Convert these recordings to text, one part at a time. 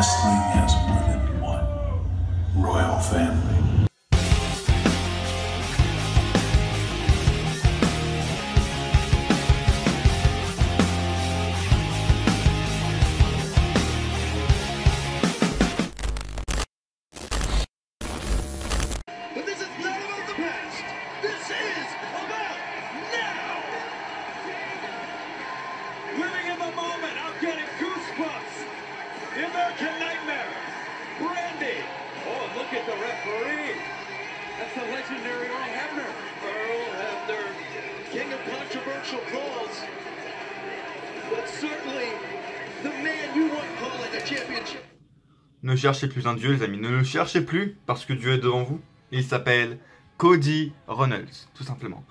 Wrestling has more than one royal family. But this is not about the past. This is about now. Living in the moment, I'm getting goosebumps. The American Nightmare, Brandy. Oh, look at the referee. That's the legendary Earl Hebner. Earl Hebner, king of controversial calls, but certainly the man you want calling a championship. Ne cherchez plus un dieu, les amis. Ne le cherchez plus parce que Dieu est devant vous. Il s'appelle Cody Rhodes, tout simplement.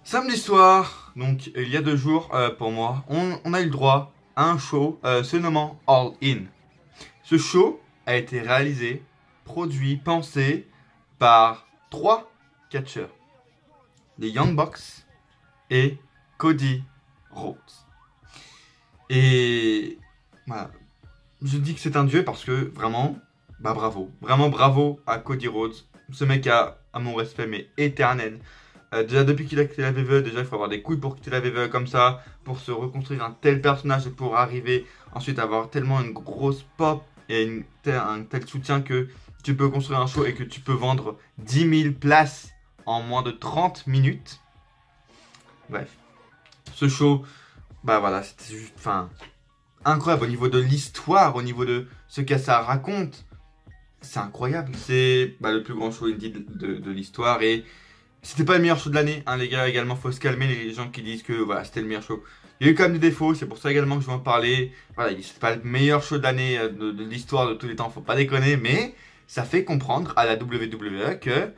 Samedi soir, donc il y a 2 jours pour moi, on a eu le droit à un show se nommant All In. Ce show a été réalisé, produit, pensé par 3 catcheurs. Les Young Bucks et Cody Rhodes. Et voilà. Je dis que c'est un dieu parce que vraiment, bah bravo. Vraiment bravo à Cody Rhodes. Ce mec a mon respect mais éternel. Déjà depuis qu'il a quitté la WWE, déjà il faut avoir des couilles pour quitter la WWE comme ça, pour se reconstruire un tel personnage et pour arriver ensuite à avoir tellement une grosse pop et un tel soutien que tu peux construire un show et que tu peux vendre 10 000 places en moins de 30 minutes. Bref, ce show, bah voilà, c'était juste, enfin, incroyable au niveau de l'histoire, au niveau de ce que ça raconte. C'est incroyable, c'est le plus grand show indie de l'histoire et c'était pas le meilleur show de l'année, hein, les gars. Également, faut se calmer les gens qui disent que voilà, c'était le meilleur show. Il y a eu quand même des défauts, c'est pour ça également que je vais en parler. Voilà, c'est pas le meilleur show de l'année de l'histoire de tous les temps, faut pas déconner, mais ça fait comprendre à la WWE que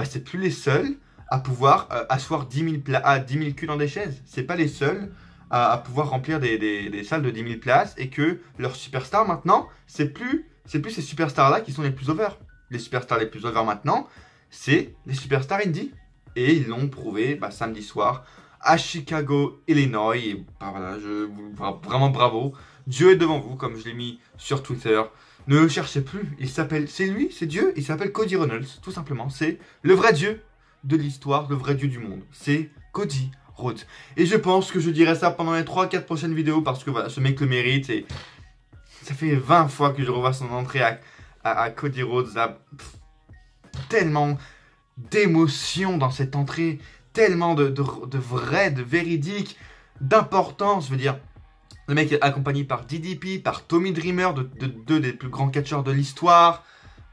c'est plus les seuls à pouvoir asseoir 10 000 culs dans des chaises. C'est pas les seuls à pouvoir remplir des salles de 10 000 places et que leurs superstars maintenant, c'est plus ces superstars-là qui sont les plus over. Les superstars les plus over maintenant, c'est les superstars indie. Et ils l'ont prouvé samedi soir à Chicago, Illinois. Et voilà, vraiment bravo. Dieu est devant vous, comme je l'ai mis sur Twitter. Ne le cherchez plus. C'est lui, c'est Dieu. Il s'appelle Cody Rhodes, tout simplement. C'est le vrai Dieu de l'histoire, le vrai Dieu du monde. C'est Cody Rhodes. Et je pense que je dirai ça pendant les 3-4 prochaines vidéos parce que voilà, ce mec le mérite. Et ça fait 20 fois que je revois son entrée à Cody Rhodes. Tellement d'émotion dans cette entrée, tellement de vrai, de véridique, d'importance. Je veux dire, le mec est accompagné par DDP, par Tommy Dreamer, deux des plus grands catcheurs de l'histoire.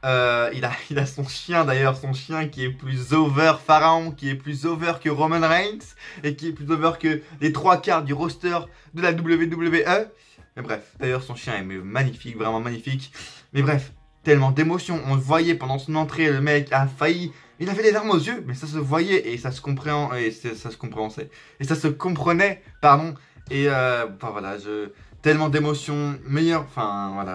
Il a son chien d'ailleurs, son chien qui est plus over Pharaon, qui est plus over que Roman Reigns et qui est plus over que les 3/4 du roster de la WWE. Mais bref, d'ailleurs son chien est magnifique, vraiment magnifique. Mais bref, tellement d'émotion, on le voyait pendant son entrée, le mec a failli, il avait les larmes aux yeux, mais ça se voyait et ça se comprenait, pardon. Et voilà, tellement d'émotion,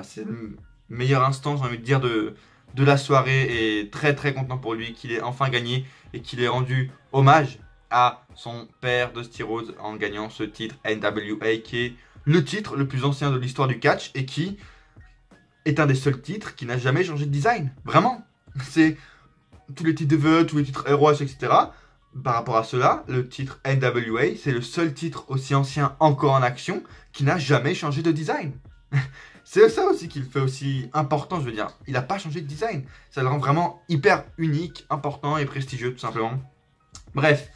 c'est le meilleur instant, j'ai envie de dire, de la soirée, et très très content pour lui qu'il ait enfin gagné et qu'il ait rendu hommage à son père Dusty Rhodes en gagnant ce titre NWA, qui est le titre le plus ancien de l'histoire du catch et qui est un des seuls titres qui n'a jamais changé de design. Vraiment. C'est tous les titres de VE, tous les titres ROH, etc. Par rapport à cela, le titre NWA, c'est le seul titre aussi ancien encore en action qui n'a jamais changé de design. C'est ça aussi qui le fait aussi important, je veux dire. Il n'a pas changé de design. Ça le rend vraiment hyper unique, important et prestigieux, tout simplement. Bref.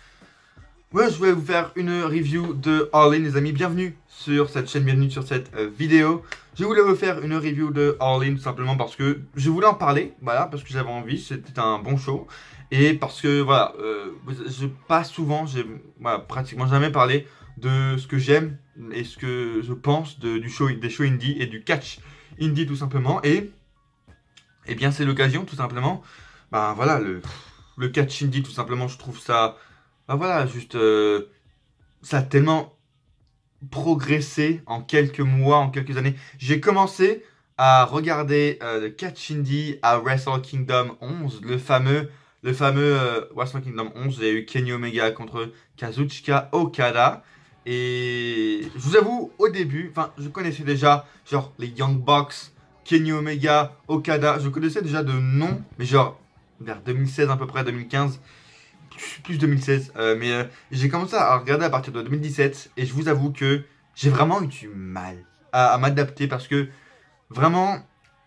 Ouais, je voulais vous faire une review de All In, les amis. Bienvenue sur cette chaîne, bienvenue sur cette vidéo. Je voulais vous faire une review de All In tout simplement parce que je voulais en parler, voilà, parce que j'avais envie, c'était un bon show. Et parce que, voilà, j'ai pratiquement jamais parlé de ce que j'aime et ce que je pense des shows indie et du catch indie tout simplement. Et bien c'est l'occasion tout simplement, voilà, le catch indie tout simplement, je trouve ça... ça a tellement progressé en quelques mois, en quelques années. J'ai commencé à regarder le catch indie à Wrestle Kingdom 11, le fameux Wrestle Kingdom 11. J'ai eu Kenny Omega contre Kazuchika Okada. Et je vous avoue, au début, enfin, je connaissais déjà, genre, les Young Bucks, Kenny Omega, Okada, je connaissais déjà de nom, mais genre, vers 2016 à peu près, 2015, plus 2016, j'ai commencé à regarder à partir de 2017, et je vous avoue que j'ai vraiment eu du mal à m'adapter, parce que, vraiment,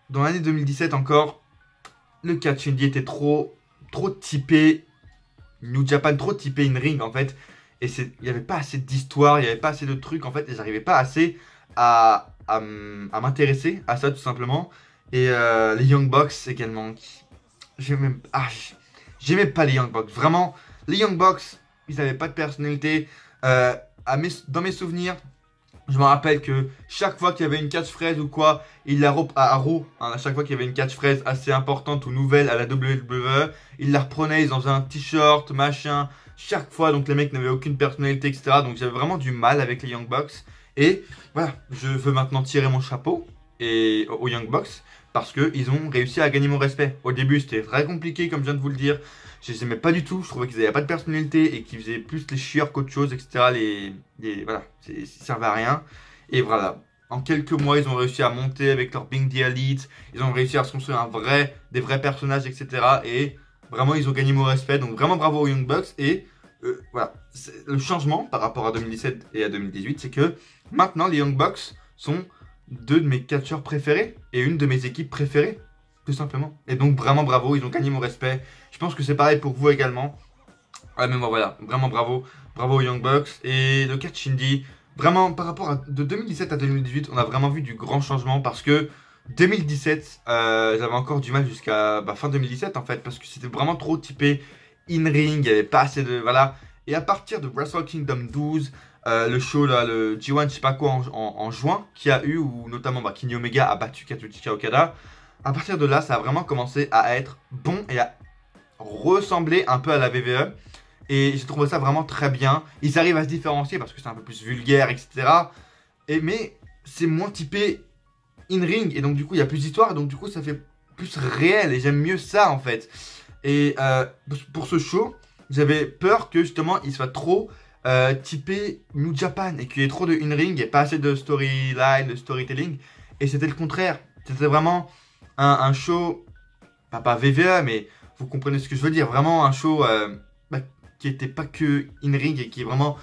dans l'année 2017 encore, le catch indie était trop typé New Japan, trop typé in-ring en fait. Et il n'y avait pas assez d'histoire, il n'y avait pas assez de trucs en fait. Et j'arrivais pas assez à m'intéresser à ça tout simplement. Et les Young Bucks également. J'aimais pas les Young Bucks. Vraiment, les Young Bucks, ils n'avaient pas de personnalité. Dans mes souvenirs, je me rappelle que chaque fois qu'il y avait une catchphrase ou quoi, à Raw, hein, à chaque fois qu'il y avait une catchphrase assez importante ou nouvelle à la WWE, ils la reprenaient, ils en faisaient un t-shirt, machin, chaque fois, donc les mecs n'avaient aucune personnalité, etc. Donc j'avais vraiment du mal avec les Young Bucks. Et voilà, je veux maintenant tirer mon chapeau aux Young Bucks, parce qu'ils ont réussi à gagner mon respect. Au début, c'était très compliqué, comme je viens de vous le dire. Je les aimais pas du tout, je trouvais qu'ils n'avaient pas de personnalité et qu'ils faisaient plus les chieurs qu'autre chose, etc. Voilà, ils servaient à rien. Et voilà, en quelques mois, ils ont réussi à monter avec leur Being the Elite. Ils ont réussi à se construire des vrais personnages, etc. Et vraiment, ils ont gagné mon respect. Donc vraiment bravo aux Young Bucks. Et voilà, le changement par rapport à 2017 et à 2018, c'est que maintenant, les Young Bucks sont deux de mes catcheurs préférés et une de mes équipes préférées. Tout simplement. Et donc vraiment bravo, ils ont gagné mon respect. Je pense que c'est pareil pour vous également. Ouais, mais moi voilà, vraiment bravo. Bravo aux Young Bucks. Et le catch indie, vraiment par rapport de 2017 à 2018, on a vraiment vu du grand changement. Parce que 2017, j'avais encore du mal jusqu'à fin 2017 en fait. Parce que c'était vraiment trop typé in-ring, il n'y avait pas assez de... Voilà. Et à partir de Wrestle Kingdom 12, le show là, le G1 je sais pas quoi en juin, qui a eu, où notamment Kenny Omega a battu Kazuchika Okada. À partir de là, ça a vraiment commencé à être bon et à ressembler un peu à la WWE. Et j'ai trouvé ça vraiment très bien. Ils arrivent à se différencier parce que c'est un peu plus vulgaire, etc. Mais c'est moins typé in-ring. Et donc du coup, il y a plus d'histoire. Donc du coup, ça fait plus réel. Et j'aime mieux ça, en fait. Et pour ce show, j'avais peur que justement, il soit trop typé New Japan. Et qu'il y ait trop de in-ring et pas assez de storyline, de storytelling. Et c'était le contraire. C'était vraiment... un show, pas VVE, mais vous comprenez ce que je veux dire. Vraiment un show qui était pas que in-ring et qui vraiment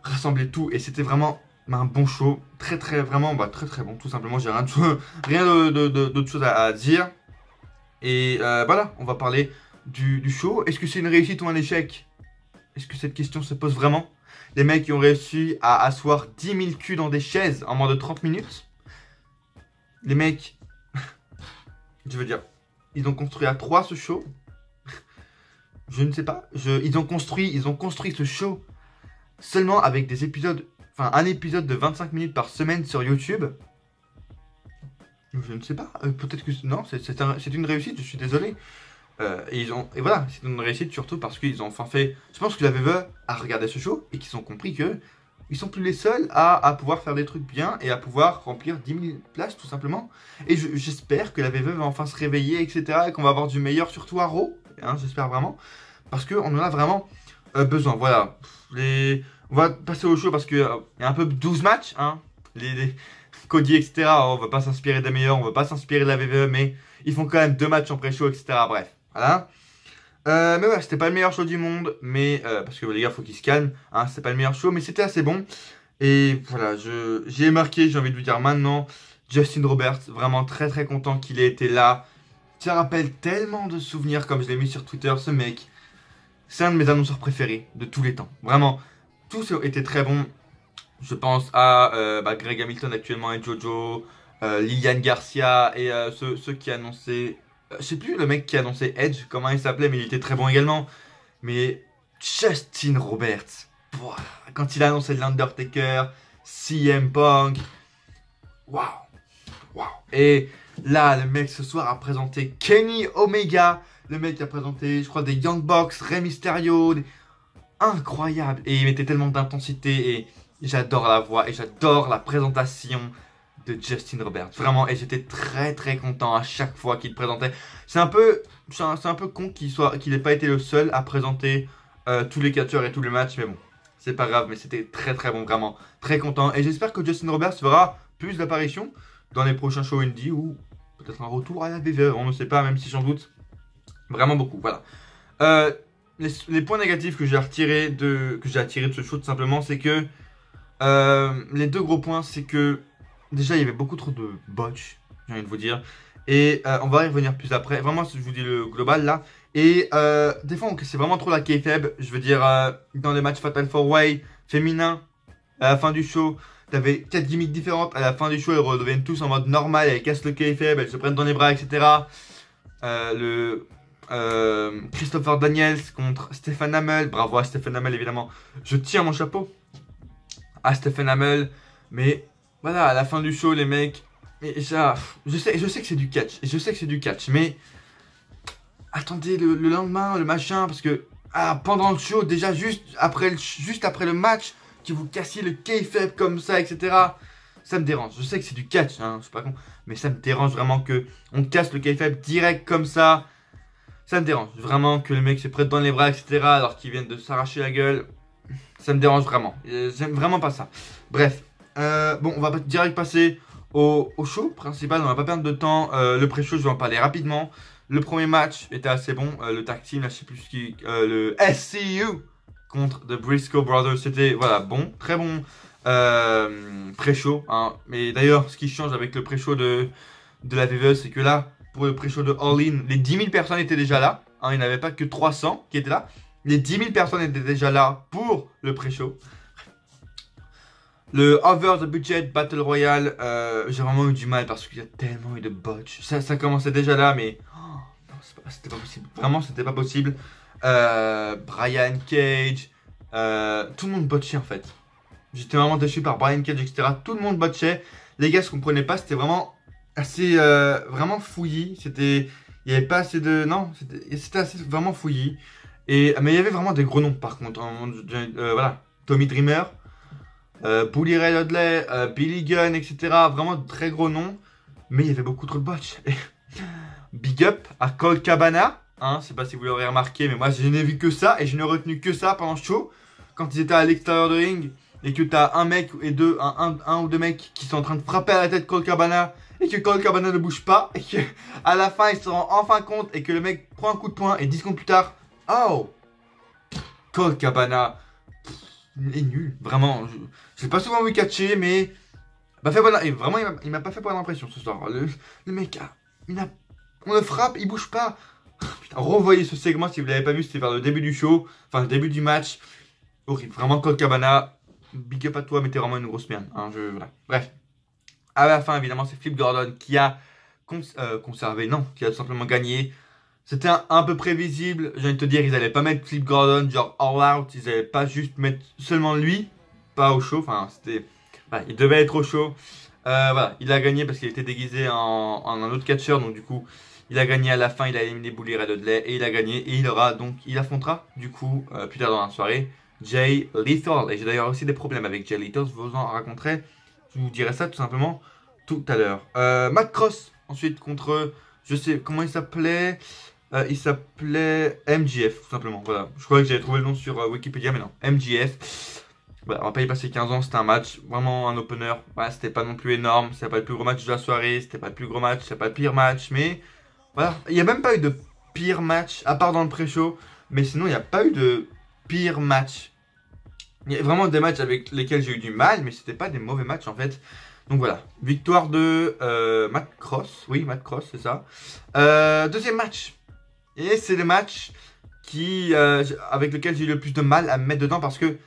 rassemblait tout. Et c'était vraiment un bon show. Très vraiment très bon. Tout simplement, j'ai rien d'autre chose à dire. Et voilà, on va parler du show. Est-ce que c'est une réussite ou un échec? Est-ce que cette question se pose vraiment? Les mecs qui ont réussi à asseoir 10 000 culs dans des chaises en moins de 30 minutes. Les mecs... Je veux dire, ils ont construit à 3 ce show. Je ne sais pas. Ils ont construit ce show seulement avec des épisodes. Enfin, un épisode de 25 minutes par semaine sur YouTube. Je ne sais pas. Peut-être que. Non, c'est une réussite, je suis désolé. Et voilà, c'est une réussite surtout parce qu'ils ont enfin fait. Je pense que la VVE a regardé ce show et qu'ils ont compris que. Ils sont plus les seuls à pouvoir faire des trucs bien et à pouvoir remplir 10 000 places tout simplement. Et j'espère que la VVE va enfin se réveiller, etc. Et qu'on va avoir du meilleur, surtout à Raw. Hein, j'espère vraiment. Parce qu'on en a vraiment besoin. Voilà. On va passer au show parce qu'il y a un peu 12 matchs. Hein. Les Cody, etc. On va pas s'inspirer des meilleurs, on va pas s'inspirer de la VVE. Mais ils font quand même 2 matchs en pré-show, etc. Bref. Voilà. Mais ouais, c'était pas le meilleur show du monde, mais parce que les gars, faut qu'ils se calment, hein, c'était pas le meilleur show, mais c'était assez bon. Et voilà, j'ai marqué, j'ai envie de vous dire maintenant, Justin Roberts, vraiment très content qu'il ait été là. Ça rappelle tellement de souvenirs, comme je l'ai mis sur Twitter, ce mec. C'est un de mes annonceurs préférés de tous les temps. Vraiment, tous étaient très bons. Je pense à Greg Hamilton actuellement et Jojo, Lilian Garcia et ceux qui annonçaient... Je sais plus le mec qui annonçait Edge, comment il s'appelait, mais il était très bon également. Mais Justin Roberts, quand il a annoncé l'Undertaker, CM Punk, waouh. Et là, le mec ce soir a présenté Kenny Omega, le mec a présenté, je crois, des Young Bucks, Rey Mysterio, incroyable. Et il mettait tellement d'intensité et j'adore la voix et j'adore la présentation de Justin Roberts, vraiment, et j'étais très content à chaque fois qu'il présentait. C'est un peu con qu'il n'ait pas été le seul à présenter tous les catcheurs et tous les matchs, mais bon, c'est pas grave, mais c'était très très bon, vraiment. Très content. Et j'espère que Justin Roberts fera plus d'apparitions dans les prochains shows indie ou peut-être un retour à la VVE, on ne sait pas, même si j'en doute vraiment beaucoup. Voilà. Les points négatifs que j'ai retirés de ce show, tout simplement, c'est que les deux gros points, c'est que déjà il y avait beaucoup trop de botch, j'ai envie de vous dire. Et on va y revenir plus après. Vraiment, je vous dis le global là. Et des fois, c'est vraiment trop la kayfabe. Je veux dire, dans les matchs Fatal 4-Way féminins, à la fin du show, t'avais 4 gimmicks différentes. À la fin du show, elles redeviennent tous en mode normal. Elles cassent le kayfabe, elles se prennent dans les bras, etc. Christopher Daniels contre Stephen Amell. Bravo à Stephen Amell, évidemment. Je tiens mon chapeau à Stephen Amell. Mais voilà, à la fin du show, les mecs. Et ça, je sais que c'est du catch. Et je sais que c'est du catch. Mais attendez le lendemain, le machin. Parce que pendant le show, déjà juste après le match, que vous cassiez le kayfabe comme ça, etc. Ça me dérange. Je sais que c'est du catch, hein, je suis pas con. Mais ça me dérange vraiment que on casse le kayfabe direct comme ça. Ça me dérange vraiment que le mec se prête dans les bras, etc. Alors qu'ils viennent de s'arracher la gueule. Ça me dérange vraiment. J'aime vraiment pas ça. Bref. Bon, on va direct passer au show principal. On va pas perdre de temps. Le pré-show, je vais en parler rapidement. Le premier match était assez bon. Le tag team, là, je sais plus qui. Le SCU contre The Briscoe Brothers. C'était, voilà, bon. Très bon pré-show. Hein. Mais d'ailleurs, ce qui change avec le pré-show de la VVE, c'est que là, pour le pré-show de All In, les 10 000 personnes étaient déjà là. Hein, il n'y avait pas que 300 qui étaient là. Les 10 000 personnes étaient déjà là pour le pré-show. Le Over the Budget Battle Royale, j'ai vraiment eu du mal parce qu'il y a tellement eu de botch. Ça commençait déjà là, mais non, c'était pas possible. Vraiment, c'était pas possible. Brian Cage, tout le monde botchait en fait. J'étais vraiment déçu par Brian Cage, etc. Tout le monde botchait. Les gars, ce qu'on comprenait pas, c'était vraiment assez vraiment fouillis. Il y avait pas assez de, non, c'était assez vraiment fouillis. Mais il y avait vraiment des gros noms par contre. Voilà, Tommy Dreamer, Bully Ray Dudley, Billy Gunn, etc. Vraiment de très gros noms. Mais il y avait beaucoup trop de botch. Big up à Colt Cabana. Hein, je sais pas si vous l'aurez remarqué, mais moi je n'ai vu que ça et je n'ai retenu que ça pendant le show. Quand ils étaient à l'extérieur de ring et que t'as un mec et un ou deux mecs qui sont en train de frapper à la tête Colt Cabana et que Colt Cabana ne bouge pas et que à la fin il se rend enfin compte et que le mec prend un coup de poing et 10 secondes plus tard, oh, Colt Cabana est nul, vraiment. Je l'ai pas souvent vu catcher, mais vraiment il m'a pas fait bonne impression ce soir. Le mec, on le frappe, il bouge pas. Putain, revoyez ce segment si vous l'avez pas vu, c'était vers le début du show, enfin le début du match. Horrible, vraiment Colt Cabana, big up à toi, mais t'es vraiment une grosse merde. Hein, voilà. Bref, à la fin évidemment c'est Flip Gordon qui a conservé, non, qui a tout simplement gagné. C'était un peu prévisible, j'ai envie de te dire, ils allaient pas mettre Flip Gordon genre all out, ils allaient pas juste mettre seulement lui, pas au show, enfin c'était, voilà, il devait être au show. Voilà, il a gagné parce qu'il était déguisé en un autre catcheur, donc du coup il a gagné à la fin, il a éliminé Bully Ray Dudley et il a gagné et il affrontera du coup plus tard dans la soirée Jay Lethal. Et j'ai d'ailleurs aussi des problèmes avec Jay Lethal, je vous en raconterai, je vous dirai ça tout simplement tout à l'heure. Matt Cross ensuite contre, je sais comment il s'appelait MJF tout simplement, voilà. Je croyais que j'avais trouvé le nom sur Wikipédia mais non, MJF. Voilà, on va pas y passer 15 ans, c'était un match, vraiment un opener, voilà, c'était pas non plus énorme, c'était pas le plus gros match de la soirée, c'était pas le plus gros match, c'était pas le pire match, mais voilà, il n'y a même pas eu de pire match, à part dans le pré-show, mais sinon il n'y a pas eu de pire match. Il y a vraiment des matchs avec lesquels j'ai eu du mal, mais c'était pas des mauvais matchs en fait. Donc voilà, victoire de Matt Cross, oui Matt Cross c'est ça. Deuxième match, et c'est le match avec lequel j'ai eu le plus de mal à me mettre dedans parce que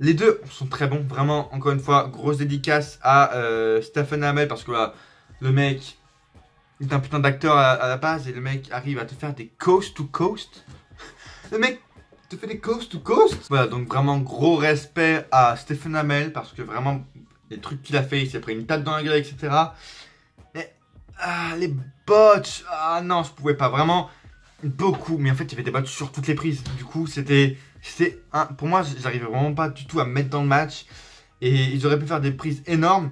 les deux sont très bons, vraiment, encore une fois, grosse dédicace à Stephen Amell parce que là, le mec est un putain d'acteur à la base et le mec arrive à te faire des coast to coast. Le mec te fait des coast to coast. Voilà, donc vraiment gros respect à Stephen Amell parce que vraiment, les trucs qu'il a fait, il s'est pris une tape dans la gueule, etc. Mais, les botches, non, je pouvais pas, vraiment, beaucoup, mais en fait, il y avait des botches sur toutes les prises. Du coup, pour moi, j'arrivais vraiment pas du tout à me mettre dans le match. Et ils auraient pu faire des prises énormes.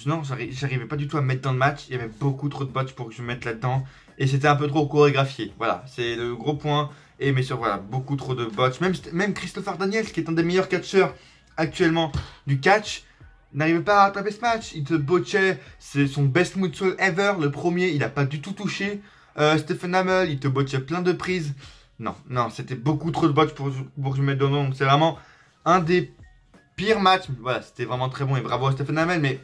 Non, j'arrivais pas du tout à me mettre dans le match. Il y avait beaucoup trop de botch pour que je me mette là-dedans. Et c'était un peu trop chorégraphié. Voilà, c'est le gros point. Et mais sur voilà, beaucoup trop de botch. Même Christopher Daniels, qui est un des meilleurs catcheurs actuellement du catch, n'arrivait pas à rattraper ce match. Il te botchait. C'est son best moonsault ever. Le premier, il a pas du tout touché. Stephen Amell, il te botchait plein de prises. Non, non, c'était beaucoup trop de botch pour que je me mette dedans. Donc c'est vraiment un des pires matchs. Voilà, c'était vraiment très bon et bravo à Stephen Amell. Mais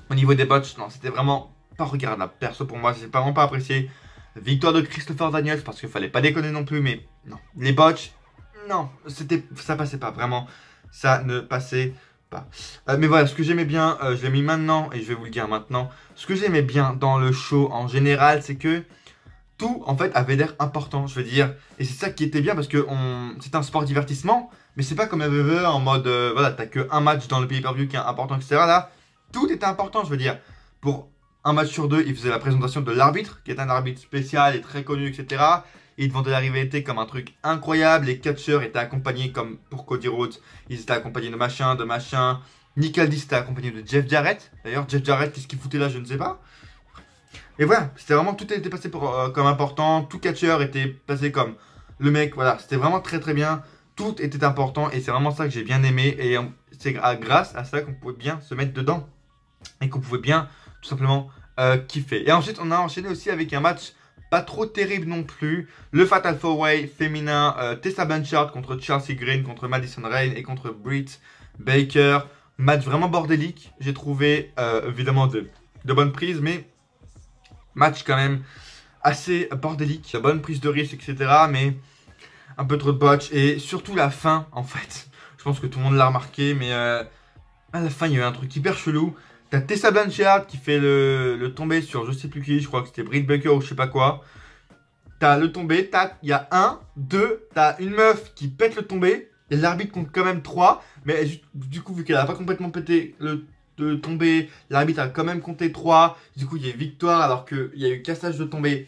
au niveau des botch, non, c'était vraiment pas regardable. Perso, pour moi, j'ai vraiment pas apprécié. Victoire de Christopher Daniels parce qu'il fallait pas déconner non plus. Mais non, les botch, non, ça passait pas. Vraiment, ça ne passait pas. Mais voilà, ce que j'aimais bien, je l'ai mis maintenant et je vais vous le dire maintenant. Ce que j'aimais bien dans le show en général, c'est que tout en fait avait l'air important, je veux dire. Et c'est ça qui était bien parce que c'est un sport divertissement, mais c'est pas comme WWE en mode voilà, t'as que un match dans le pay-per-view qui est important, etc. Là, tout était important, je veux dire. Pour un match sur deux, il faisait la présentation de l'arbitre, qui est un arbitre spécial et très connu, etc. Il vendait la rivalité comme un truc incroyable. Les catcheurs étaient accompagnés, comme pour Cody Rhodes, ils étaient accompagnés de machin, de machin. Nick Aldis était accompagné de Jeff Jarrett. D'ailleurs, Jeff Jarrett, qu'est-ce qu'il foutait là, je ne sais pas. Et voilà, c'était vraiment, tout était passé comme important. Tout catcheur était passé comme le mec, voilà, c'était vraiment très très bien. Tout était important et c'est vraiment ça que j'ai bien aimé. Et c'est grâce à ça qu'on pouvait bien se mettre dedans. Et qu'on pouvait bien, tout simplement, kiffer. Et ensuite, on a enchaîné aussi avec un match pas trop terrible non plus. Le Fatal 4-Way féminin, Tessa Blanchard contre Chelsea Green, contre Madison Rayne et contre Britt Baker. Match vraiment bordélique. J'ai trouvé évidemment de bonnes prises, mais match quand même assez bordélique. De bonnes prises de risque, etc. Mais un peu trop de botch. Et surtout la fin, en fait. Je pense que tout le monde l'a remarqué, mais à la fin, il y a eu un truc hyper chelou. T'as Tessa Blanchard qui fait le tombé sur je sais plus qui, je crois que c'était Britt Baker ou je sais pas quoi. T'as le tombé, il y a 1, 2, t'as une meuf qui pète le tombé, et l'arbitre compte quand même 3, mais du coup vu qu'elle a pas complètement pété le tombé, l'arbitre a quand même compté 3, du coup il y a eu victoire alors qu'il y a eu cassage de tombé.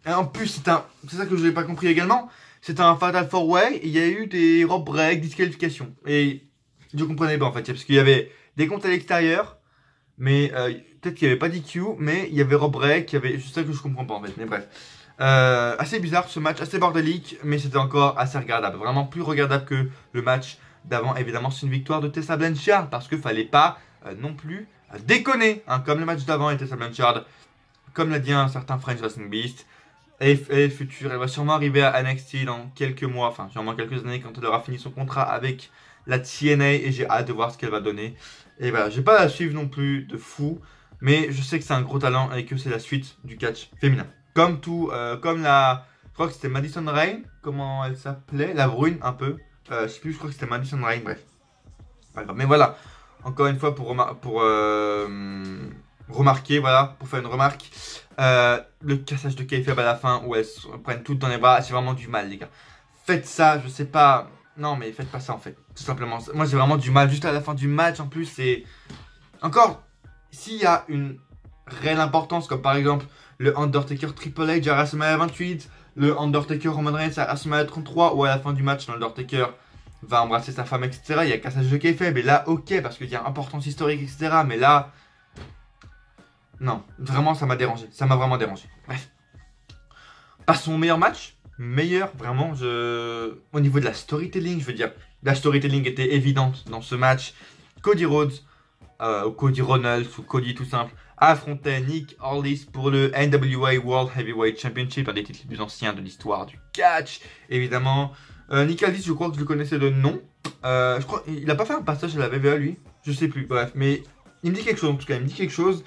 Et en plus c'est ça que je n'ai pas compris également, c'est un Fatal 4-Way, et il y a eu des rope break, disqualification. Et je comprenais pas en fait, parce qu'il y avait des comptes à l'extérieur, mais peut-être qu'il n'y avait pas d'IQ, mais il y avait rope break, c'est ça que je comprends pas en fait, mais bref. Assez bizarre ce match, assez bordélique, mais c'était encore assez regardable. Vraiment plus regardable que le match d'avant. Évidemment, c'est une victoire de Tessa Blanchard, parce qu'il fallait pas non plus déconner, hein, comme le match d'avant. Et Tessa Blanchard, comme l'a dit un certain French Wrestling Beast, elle est future, elle va sûrement arriver à NXT dans quelques mois, enfin sûrement quelques années, quand elle aura fini son contrat avec la TNA, et j'ai hâte de voir ce qu'elle va donner. Et voilà, j'ai pas à la suivre non plus de fou, mais je sais que c'est un gros talent et que c'est la suite du catch féminin. Comme tout, comme je crois que c'était Madison Rayne, comment elle s'appelait, la brune un peu, je sais plus, je crois que c'était Madison Rayne, bref. Mais voilà, encore une fois pour remarquer, voilà, pour faire une remarque, le cassage de kayfabe à la fin où elles se prennent toutes dans les bras, j'ai vraiment du mal les gars. Faites ça, je sais pas, non mais faites pas ça en fait, tout simplement. Moi j'ai vraiment du mal, juste à la fin du match en plus, c'est... Encore, s'il y a une réelle importance, comme par exemple le Undertaker Triple H à WrestleMania 28, le Undertaker Roman Reigns à WrestleMania 33, ou à la fin du match, l'Undertaker va embrasser sa femme, etc. Il y a cassage de kayfabe, et là, ok, parce qu'il y a importance historique, etc. Mais là, non, vraiment, ça m'a dérangé. Ça m'a vraiment dérangé. Bref. Passons au meilleur match. Meilleur, vraiment, au niveau de la storytelling, je veux dire, la storytelling était évidente dans ce match. Cody Rhodes, ou Cody Ronalds, ou Cody tout simple, affrontait Nick Aldis pour le NWA World Heavyweight Championship, un des titres les plus anciens de l'histoire du catch, évidemment. Nick Aldis, je crois que je le connaissais de nom. Je crois il a pas fait un passage à la WWE, lui. Je sais plus, bref, mais il me dit quelque chose, en tout cas, il me dit quelque chose.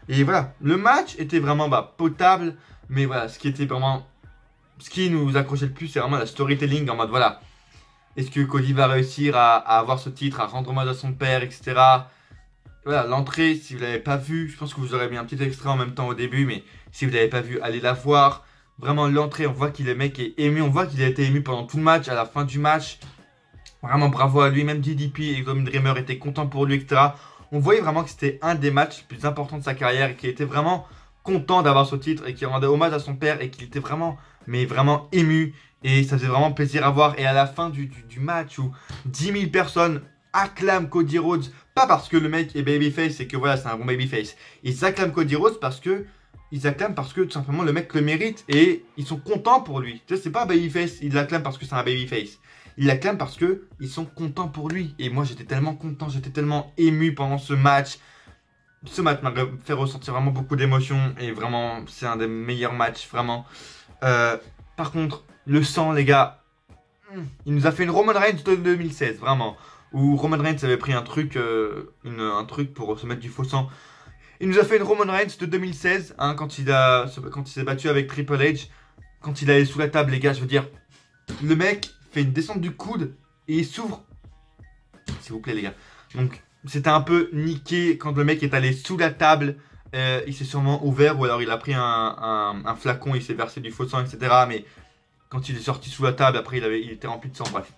Et voilà, le match était vraiment potable, mais voilà, ce qui nous accrochait le plus, c'est vraiment la storytelling en mode, voilà, est-ce que Cody va réussir à avoir ce titre, à rendre hommage à son père, etc. Voilà, l'entrée, si vous l'avez pas vu, je pense que vous aurez mis un petit extrait en même temps au début, mais si vous l'avez pas vu, allez la voir. Vraiment, l'entrée, on voit qu'il le mec est ému, on voit qu'il a été ému pendant tout le match, à la fin du match. Vraiment, bravo à lui, même DDP et Tommy Dreamer étaient contents pour lui, etc. On voyait vraiment que c'était un des matchs les plus importants de sa carrière et qu'il était vraiment content d'avoir ce titre et qu'il rendait hommage à son père et qu'il était vraiment, mais vraiment ému. Et ça faisait vraiment plaisir à voir. Et à la fin du match où 10 000 personnes acclament Cody Rhodes Pas parce que le mec est babyface et que voilà, c'est un bon babyface. Ils acclament Cody Rhodes parce que tout simplement le mec le mérite et ils sont contents pour lui. Tu sais, c'est pas babyface, ils l'acclament parce que c'est un babyface. Ils l'acclament parce que ils sont contents pour lui. Et moi, j'étais tellement content, j'étais tellement ému pendant ce match. Ce match m'a fait ressentir vraiment beaucoup d'émotions et vraiment, c'est un des meilleurs matchs, vraiment. Par contre, le sang, les gars, il nous a fait une Roman Reigns de 2016, vraiment. Où Roman Reigns avait pris un truc pour se mettre du faux sang. Il nous a fait une Roman Reigns de 2016, hein, quand il s'est battu avec Triple H, quand il allait sous la table, les gars, je veux dire, le mec fait une descente du coude et il s'ouvre. S'il vous plaît, les gars. Donc, c'était un peu niqué quand le mec est allé sous la table. Il s'est sûrement ouvert ou alors il a pris un flacon, il s'est versé du faux sang, etc. Mais quand il est sorti sous la table, après il était rempli de sang, bref.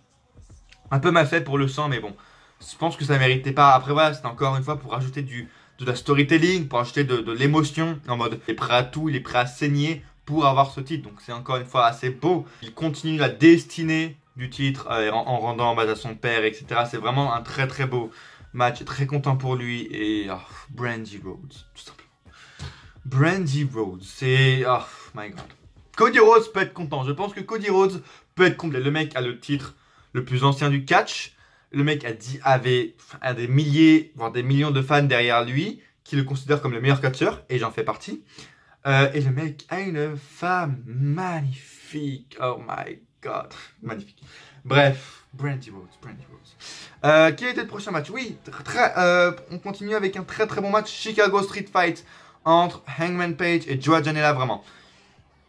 Un peu mal fait pour le sang, mais bon. Je pense que ça méritait pas. Après voilà, c'était encore une fois pour rajouter de la storytelling, pour ajouter de l'émotion. En mode, il est prêt à tout, il est prêt à saigner pour avoir ce titre. Donc c'est encore une fois assez beau. Il continue la destinée du titre en rendant hommage à son père, etc. C'est vraiment un très très beau match. Très content pour lui. Et Brandy Rhodes, tout simplement. Brandy Rhodes, c'est... Oh my god. Cody Rhodes peut être content. Je pense que Cody Rhodes peut être complet. Le mec a le titre le plus ancien du catch. Le mec avait des milliers, voire des millions de fans derrière lui, qui le considèrent comme le meilleur catcheur, et j'en fais partie. Et le mec a une femme magnifique. Oh my god. Magnifique. Bref, Brandy Rhodes. Quel était le prochain match? Oui, on continue avec un très très bon match. Chicago Street Fight entre Hangman Page et Joey Janela, vraiment.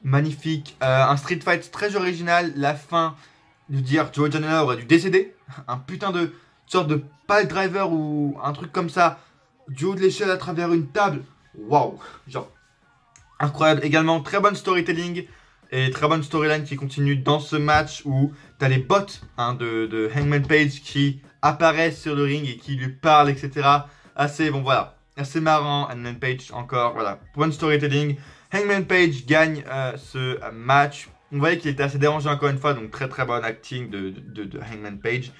Magnifique. Un Street Fight très original. La fin, de dire Joey Janela aurait dû décéder. Un putain de sorte de pile driver ou un truc comme ça. Du haut de l'échelle à travers une table. Waouh. Genre, incroyable. Également, très bonne storytelling. Et très bonne storyline qui continue dans ce match où t'as les bots de Hangman Page qui apparaissent sur le ring et qui lui parlent, etc. Assez, bon voilà, assez marrant. Hangman Page encore, voilà, bonne storytelling. Hangman Page gagne ce match. On voyait qu'il était assez dérangé encore une fois, donc très très bon acting de Hangman Page.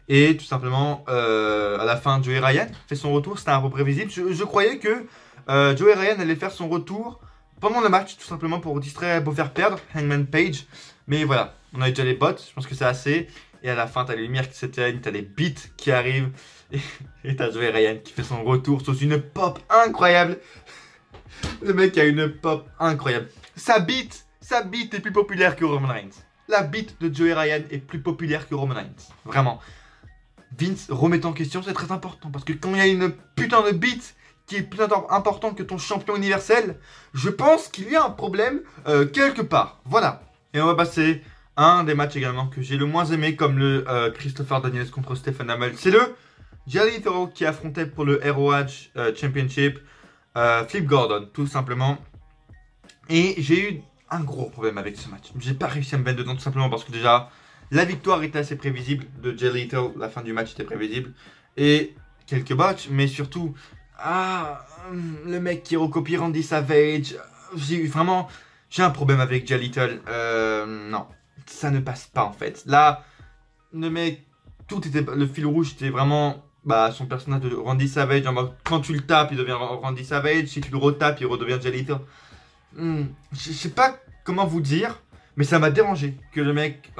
Et tout simplement, à la fin, Joey Ryan fait son retour, c'était un peu prévisible. Je croyais que Joey Ryan allait faire son retour pendant le match, tout simplement pour distraire, pour faire perdre Hangman Page. Mais voilà, on a déjà les bots, je pense que c'est assez. Et à la fin, t'as les lumières qui s'éteignent, t'as les beats qui arrivent. Et t'as Joey Ryan qui fait son retour sous une pop incroyable. Le mec a une pop incroyable. Sa beat est plus populaire que Roman Reigns. La beat de Joey Ryan est plus populaire que Roman Reigns. Vraiment. Vince, remet en question, c'est très important. Parce que quand il y a une putain de beat qui est plus importante que ton champion universel, je pense qu'il y a un problème quelque part. Voilà. Et on va passer à un des matchs également que j'ai le moins aimé, comme le Christopher Daniels contre Stephen Amell. C'est le Jay Lethal qui affrontait pour le ROH Championship Flip Gordon, tout simplement. Et j'ai eu un gros problème avec ce match. J'ai pas réussi à me mettre dedans, tout simplement parce que déjà, la victoire était assez prévisible de Jay Lethal. La fin du match était prévisible. Et quelques botches, mais surtout... le mec qui recopie Randy Savage. J'ai un problème avec Jay Lethal. Non, ça ne passe pas en fait. Là, le mec, le fil rouge était vraiment son personnage de Randy Savage. En mode, quand tu le tapes, il devient Randy Savage. Si tu le retapes, il redevient Jay Lethal. Je sais pas comment vous dire, mais ça m'a dérangé que le mec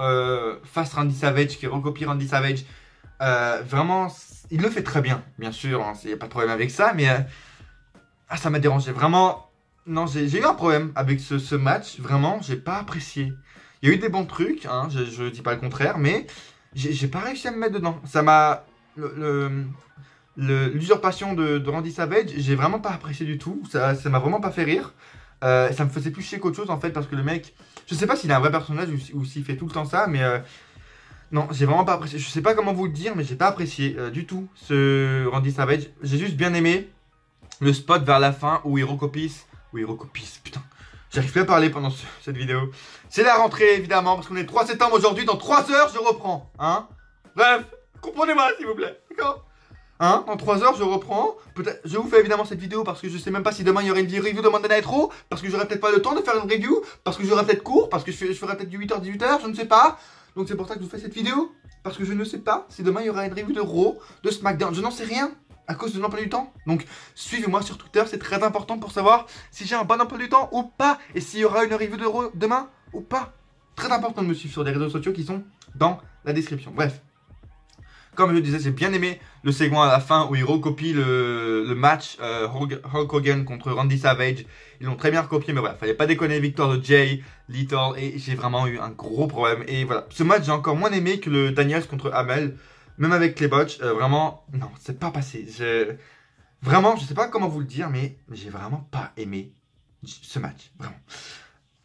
fasse Randy Savage, qui recopie Randy Savage. Vraiment, il le fait très bien, bien sûr, il n'y a pas de problème avec ça, mais ça m'a dérangé. Vraiment, non, j'ai eu un problème avec ce match, vraiment, j'ai pas apprécié. Il y a eu des bons trucs, hein, je dis pas le contraire, mais j'ai pas réussi à me mettre dedans. Ça m'a... L'usurpation de Randy Savage, j'ai vraiment pas apprécié du tout, ça m'a vraiment pas fait rire. Ça me faisait plus chier qu'autre chose en fait, parce que le mec, je sais pas s'il a un vrai personnage ou s'il fait tout le temps ça, mais non, j'ai vraiment pas apprécié. Je sais pas comment vous le dire, mais j'ai pas apprécié du tout ce Randy Savage. J'ai juste bien aimé le spot vers la fin où il recopie, putain, j'arrive plus à parler pendant cette vidéo. C'est la rentrée évidemment, parce qu'on est le 3 septembre aujourd'hui, dans 3 heures je reprends, hein. Bref, comprenez-moi s'il vous plaît, d'accord? Hein, dans 3 heures je reprends. Peut-être, je vous fais évidemment cette vidéo parce que je sais même pas si demain il y aurait une review de Monday Night Raw, parce que j'aurais peut-être pas le temps de faire une review, parce que j'aurais peut-être court, parce que je ferai peut-être du 8h-18h, je ne sais pas. Donc c'est pour ça que je vous fais cette vidéo, parce que je ne sais pas si demain il y aura une review de Raw, de SmackDown, je n'en sais rien. à cause de l'emploi du temps. Donc suivez-moi sur Twitter, c'est très important pour savoir si j'ai un bon emploi du temps ou pas. Et s'il y aura une review de demain ou pas. Très important de me suivre sur les réseaux sociaux qui sont dans la description. Bref. Comme je disais, j'ai bien aimé le segment à la fin où ils recopient le match Hulk Hogan contre Randy Savage. Ils l'ont très bien recopié, mais voilà, fallait pas déconner, victoire de Jay Lethal, et j'ai vraiment eu un gros problème. Et voilà, ce match j'ai encore moins aimé que le Daniels contre Hamel, même avec les botches, vraiment, non, c'est pas passé. Vraiment, je sais pas comment vous le dire, mais j'ai vraiment pas aimé ce match, vraiment.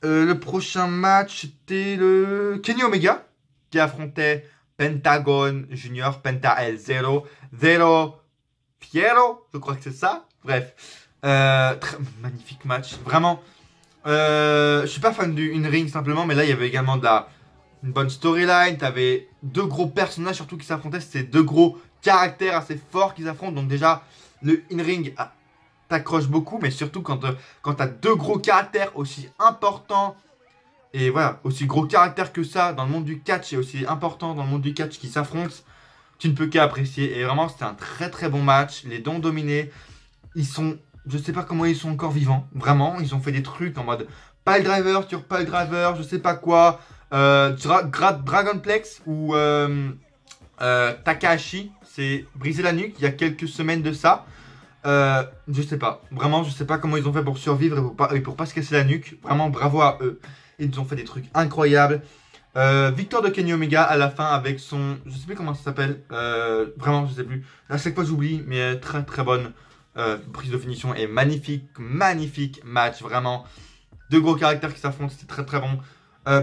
Le prochain match, c'était le Kenny Omega qui affrontait Pentagon Junior, Penta L0, Zero Fiero, je crois que c'est ça. Bref, magnifique match, vraiment. Je suis pas fan du in-ring simplement, mais là il y avait également une bonne storyline. T'avais deux gros personnages surtout qui s'affrontaient, c'était deux gros caractères assez forts qui s'affrontent. Donc déjà, le in-ring t'accroche beaucoup, mais surtout quand t'as deux gros caractères aussi importants. Et voilà, aussi gros caractère que ça dans le monde du catch et aussi important dans le monde du catch qui s'affrontent, tu ne peux qu'apprécier. Et vraiment, c'était un très très bon match. Les deux ont dominé. Ils sont, je sais pas comment ils sont encore vivants. Vraiment, ils ont fait des trucs en mode pile driver sur pile driver, je sais pas quoi. Dragonplex ou Takahashi s'est brisé la nuque il y a quelques semaines de ça. Je sais pas. Vraiment, je sais pas comment ils ont fait pour survivre et pour pas se casser la nuque. Vraiment, bravo à eux. Ils ont fait des trucs incroyables. Victoire de Kenny Omega à la fin avec son... Je sais plus comment ça s'appelle. Vraiment, je sais plus. À chaque fois, j'oublie. Mais très très bonne prise de finition. Et magnifique, magnifique match. Vraiment. Deux gros caractères qui s'affrontent. C'était très très bon.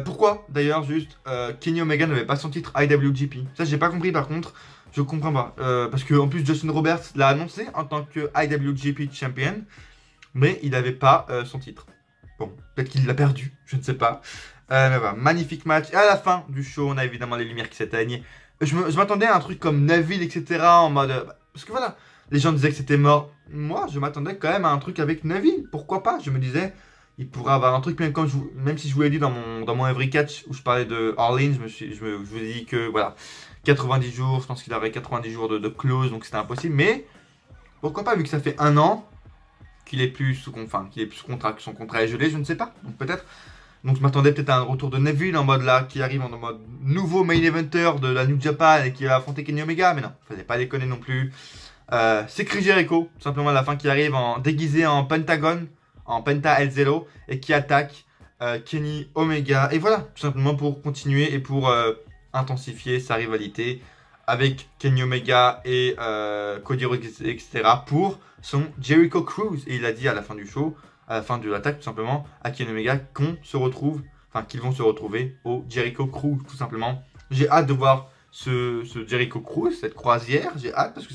Pourquoi, d'ailleurs, juste, Kenny Omega n'avait pas son titre IWGP. Ça, j'ai pas compris par contre. Je comprends pas. Parce que en plus, Justin Roberts l'a annoncé en tant que IWGP Champion. Mais il n'avait pas son titre. Bon, peut-être qu'il l'a perdu, je ne sais pas. Mais voilà, magnifique match. Et à la fin du show, on a évidemment les lumières qui s'éteignent. Je m'attendais à un truc comme Neville, etc. En mode... Parce que voilà, les gens disaient que c'était mort. Moi, je m'attendais quand même à un truc avec Neville. Pourquoi pas? Je me disais, il pourrait avoir un truc, même si je vous l'ai dit dans mon Every Catch, où je parlais de Orleans, je vous ai dit que, voilà, 90 jours, je pense qu'il aurait 90 jours de close, donc c'était impossible. Mais, pourquoi pas, vu que ça fait un an qu'il est plus sous contrat, que son contrat est gelé, je ne sais pas, donc peut-être. Donc je m'attendais peut-être à un retour de Neville en mode là, qui arrive en mode nouveau main eventer de la New Japan et qui va affronter Kenny Omega, mais non, fallait pas déconner non plus. C'est Chris Jericho, tout simplement à la fin, qui arrive déguisé en Pentagon, en Penta L0, et qui attaque Kenny Omega. Et voilà, tout simplement pour continuer et pour intensifier sa rivalité avec Kenny Omega et Cody Rhodes, etc. pour son Jericho Cruise. Et il a dit à la fin du show, à la fin de l'attaque, tout simplement, à Kenny Omega qu'ils vont se retrouver au Jericho Cruise, tout simplement. J'ai hâte de voir ce Jericho Cruise, cette croisière. J'ai hâte parce que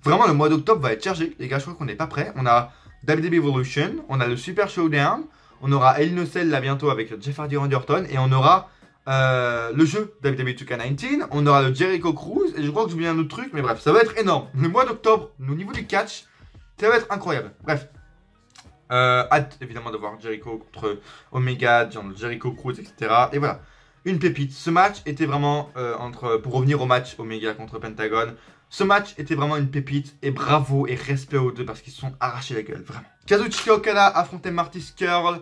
vraiment le mois d'octobre va être chargé. Les gars, je crois qu'on n'est pas prêts. On a WWE Evolution, on a le Super Showdown, on aura El Nocel là bientôt avec Jeff Hardy Randy Orton, et on aura le jeu WWE 2K19, on aura le Jericho Cruise, et je crois que j'oublie un autre truc, mais bref, ça va être énorme. Le mois d'octobre, au niveau du catch, ça va être incroyable. Bref, hâte évidemment de voir Jericho contre Omega, Jericho Cruise, etc. Et voilà, une pépite. Ce match était vraiment, pour revenir au match Omega contre Pentagon, ce match était vraiment une pépite, et bravo et respect aux deux parce qu'ils se sont arrachés la gueule, vraiment. Kazuchika Okada affrontait Marty Scurll.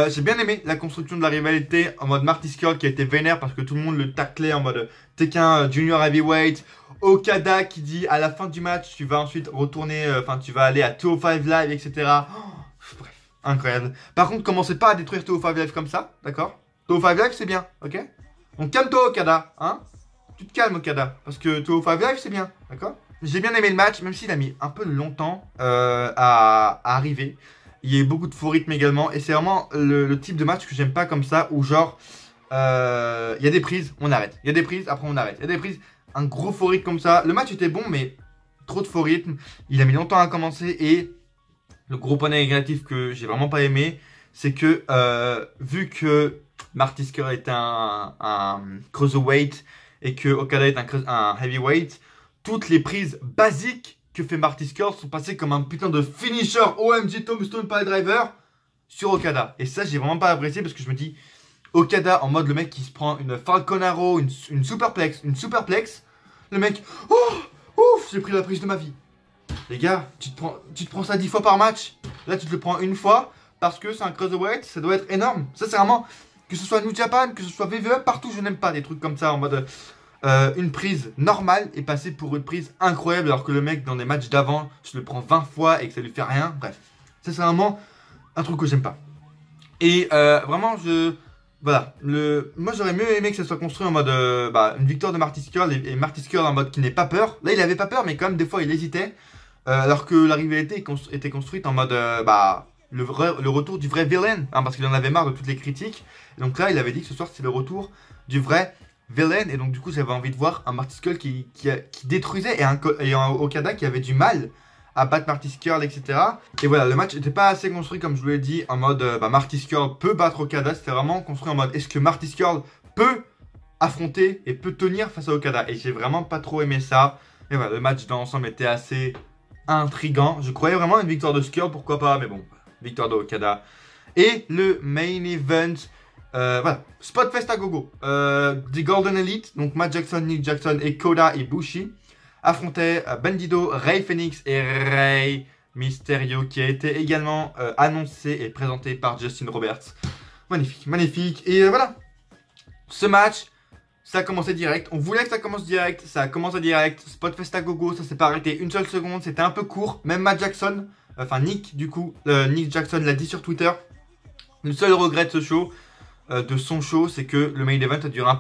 J'ai bien aimé la construction de la rivalité en mode Marty Scurll qui a été vénère parce que tout le monde le taclait en mode t'es qu'un junior heavyweight. Okada qui dit à la fin du match tu vas ensuite retourner, tu vas aller à 205 Live, etc. Bref, incroyable. Par contre, commencez pas à détruire 205 Live comme ça, d'accord? 205 Live c'est bien, ok? Donc calme-toi Okada, hein? Tu te calmes Okada, parce que 205 Live c'est bien, d'accord? J'ai bien aimé le match, même s'il a mis un peu longtemps à arriver. Il y a eu beaucoup de faux rythmes également. Et c'est vraiment le type de match que j'aime pas comme ça. Où genre, il y a des prises, on arrête. Il y a des prises, après on arrête. Il y a des prises, un gros faux rythme comme ça. Le match était bon, mais trop de faux rythmes. Il a mis longtemps à commencer. Et le gros point négatif que j'ai vraiment pas aimé, c'est que vu que Marty Scurll est un cruiserweight et que Okada est un heavyweight, toutes les prises basiques que fait Marty Scurll sont passées comme un putain de finisher OMG Tombstone Pile Driver sur Okada. Et ça, j'ai vraiment pas apprécié parce que je me dis, Okada en mode le mec qui se prend une Falcon Arrow, une superplex, le mec, oh, ouf, j'ai pris la prise de ma vie. Les gars, tu te prends ça 10 fois par match. Là, tu te le prends une fois parce que c'est un cruiserweight, ça doit être énorme. Ça, c'est vraiment, que ce soit New Japan, que ce soit WWE, partout, je n'aime pas des trucs comme ça en mode une prise normale est passée pour une prise incroyable alors que le mec dans des matchs d'avant se le prend 20 fois et que ça lui fait rien. Bref, ça, c'est vraiment un truc que j'aime pas. Et vraiment, voilà, moi j'aurais mieux aimé que ça soit construit en mode une victoire de Marty Scurll et Marty Scurll en mode qui n'ait pas peur. Là il avait pas peur mais quand même des fois il hésitait. Alors que la rivalité était construite en mode le retour du vrai villain, hein, parce qu'il en avait marre de toutes les critiques. Et donc là il avait dit que ce soir c'est le retour du vrai villain. Et donc du coup j'avais envie de voir un Marty Scurll qui détruisait et un Okada qui avait du mal à battre Marty Scurll, etc. Et voilà, le match n'était pas assez construit comme je vous l'ai dit en mode Marty Scurll peut battre Okada. C'était vraiment construit en mode est-ce que Marty Scurll peut affronter et peut tenir face à Okada. Et j'ai vraiment pas trop aimé ça. Et voilà, le match dans l'ensemble était assez intriguant. Je croyais vraiment à une victoire de Scurll, pourquoi pas, mais bon, victoire de Okada. Et le main event, voilà, Spotfest à gogo. The Golden Elite, donc Matt Jackson, Nick Jackson et Kota Ibushi affrontaient Bandido, Rey Fenix et Rey Mysterio, qui a été également annoncé et présenté par Justin Roberts. Magnifique, magnifique. Et voilà, ce match, ça a commencé direct. On voulait que ça commence direct, ça a commencé direct. Spotfest à gogo, ça s'est pas arrêté une seule seconde, c'était un peu court. Même Matt Jackson, enfin Nick du coup, Nick Jackson l'a dit sur Twitter. Le seul regret de ce show, de son show, c'est que le main event a duré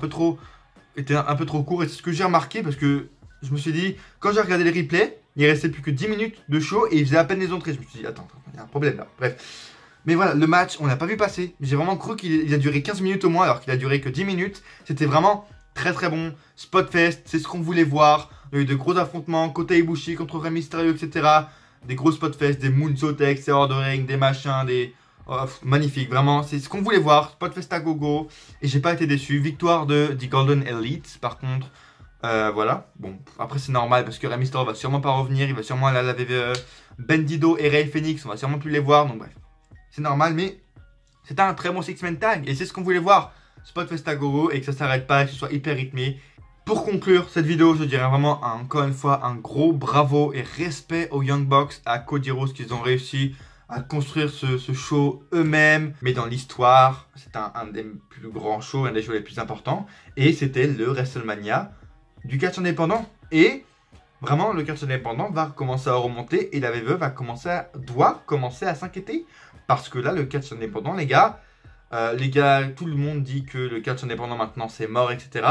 était un peu trop court. Et c'est ce que j'ai remarqué parce que je me suis dit, quand j'ai regardé les replays, il restait plus que 10 minutes de show et il faisait à peine les entrées. Je me suis dit, attends, il y a un problème là. Bref. Mais voilà, le match, on l'a pas vu passer. J'ai vraiment cru qu'il a duré 15 minutes au moins, alors qu'il a duré que 10 minutes. C'était vraiment très très bon. Spotfest, c'est ce qu'on voulait voir. Il y a eu de gros affrontements, Kota Ibushi contre Rey Mysterio, etc. Des gros Spotfest, des moonsaults à l'extérieur de ring, des machins, magnifique, vraiment, c'est ce qu'on voulait voir. Spotfest à gogo. Et j'ai pas été déçu. Victoire de The Golden Elite, par contre. Voilà, bon, après c'est normal parce que Rey Mysterio va sûrement pas revenir, il va sûrement aller à la WWE. Bandido et Rey Fenix, on va sûrement plus les voir, donc bref, c'est normal, mais c'était un très bon six-man tag et c'est ce qu'on voulait voir. Spotfest à gogo et que ça s'arrête pas et que ce soit hyper rythmé. Pour conclure cette vidéo, je dirais vraiment encore une fois un gros bravo et respect aux Young Bucks, à Cody Rhodes, qu'ils ont réussi à construire ce show eux-mêmes, mais dans l'histoire, c'est un des plus grands shows, un des shows les plus importants, et c'était le WrestleMania du catch indépendant. Et vraiment, le catch indépendant va commencer à remonter et la WWE doit commencer à s'inquiéter. Parce que là, le catch indépendant, les gars, tout le monde dit que le catch indépendant maintenant c'est mort, etc.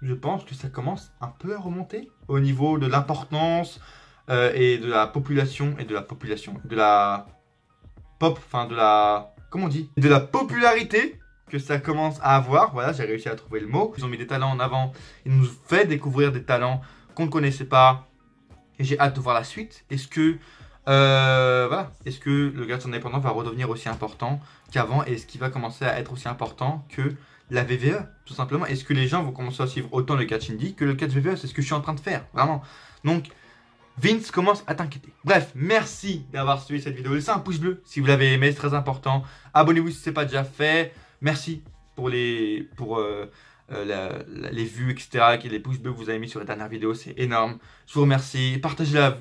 Je pense que ça commence un peu à remonter au niveau de l'importance et de la population comment on dit, de la popularité que ça commence à avoir. Voilà, j'ai réussi à trouver le mot. Ils ont mis des talents en avant, ils nous ont fait découvrir des talents qu'on ne connaissait pas et j'ai hâte de voir la suite. Est-ce que est-ce que le catch indépendant va redevenir aussi important qu'avant? Est-ce qu'il va commencer à être aussi important que la WWE, tout simplement? Est-ce que les gens vont commencer à suivre autant le catch indie que le catch WWE? C'est ce que je suis en train de faire, vraiment. Donc Vince commence à t'inquiéter. Bref, merci d'avoir suivi cette vidéo. Laissez un pouce bleu si vous l'avez aimé, c'est très important. Abonnez-vous si ce n'est pas déjà fait. Merci pour les vues, etc. Les pouces bleus que vous avez mis sur la dernière vidéo, c'est énorme. Je vous remercie. Partagez la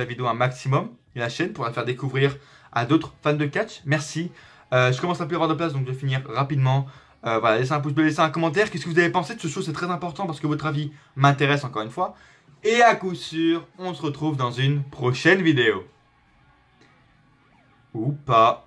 vidéo un maximum et la chaîne pour la faire découvrir à d'autres fans de catch. Merci. Je commence à plus avoir de place, donc je vais finir rapidement. Voilà, laissez un pouce bleu, laissez un commentaire. Qu'est-ce que vous avez pensé de ce show? C'est très important parce que votre avis m'intéresse encore une fois. Et à coup sûr, on se retrouve dans une prochaine vidéo. Ou pas.